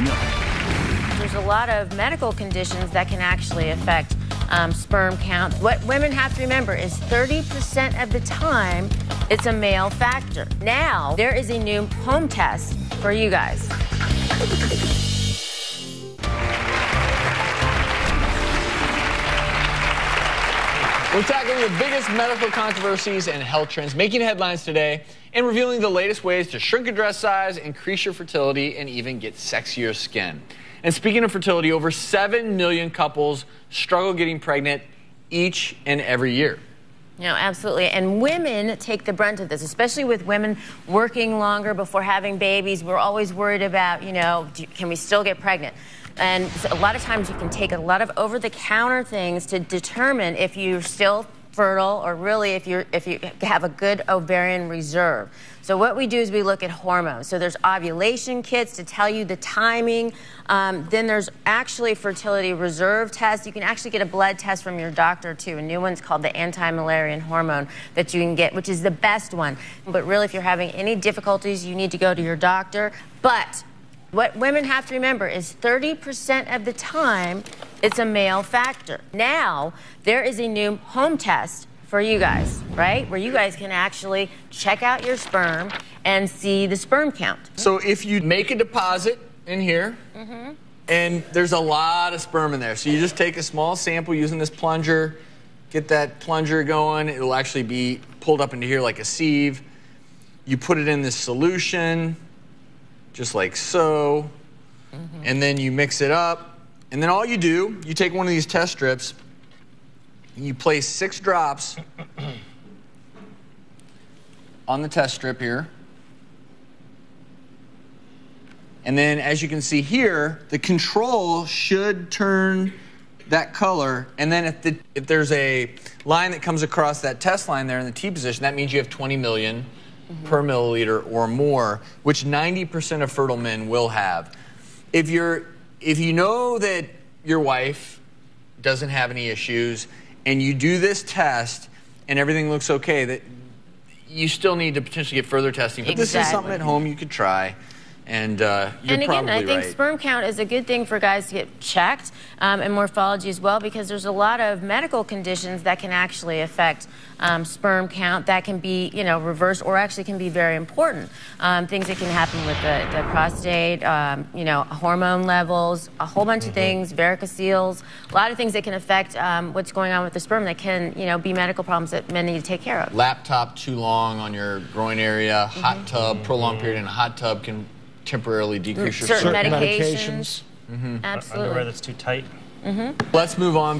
coming up. There's a lot of medical conditions that can actually affect sperm count. What women have to remember is 30% of the time, it's a male factor. Now, there is a new home test for you guys. We're tackling the biggest medical controversies and health trends making headlines today and revealing the latest ways to shrink a dress size, increase your fertility, and even get sexier skin. And speaking of fertility, over 7 million couples struggle getting pregnant each and every year. No, absolutely. And women take the brunt of this, especially with women working longer before having babies. We're always worried about, can we still get pregnant? And a lot of times you can take a lot of over-the-counter things to determine if you're still fertile or really if you have a good ovarian reserve. So what we do is we look at hormones. So there's ovulation kits to tell you the timing. Then there's actually fertility reserve tests. You can actually get a blood test from your doctor too. A new one's called the anti-Müllerian hormone that you can get, which is the best one. But really, if you're having any difficulties, you need to go to your doctor. But what women have to remember is 30% of the time, it's a male factor. Now, there is a new home test for you guys, right? Where you guys can actually check out your sperm and see the sperm count. So if you make a deposit in here, and there's a lot of sperm in there, so you just take a small sample using this plunger, get that plunger going, it'll actually be pulled up into here like a sieve. You put it in this solution, just like so, and then you mix it up, and then all you do, you take one of these test strips, and you place 6 drops on the test strip here, and then as you can see here, the control should turn that color, and then if there's a line that comes across that test line there in the T position, that means you have 20 million per milliliter or more, which 90% of fertile men will have. If you know that your wife doesn't have any issues and you do this test and everything looks okay, that you still need to potentially get further testing. But this is something at home you could try. And you're and again, probably I think right. sperm count is a good thing for guys to get checked, and morphology as well, because there's a lot of medical conditions that can actually affect sperm count that can be, reversed or actually can be very important. Things that can happen with the prostate, hormone levels, a whole bunch of things, varicoceles, a lot of things that can affect what's going on with the sperm that can, be medical problems that men need to take care of. Laptop too long on your groin area, hot tub, prolonged period in a hot tub can temporarily decrease your certain medications. Underwear that's too tight. Let's move on.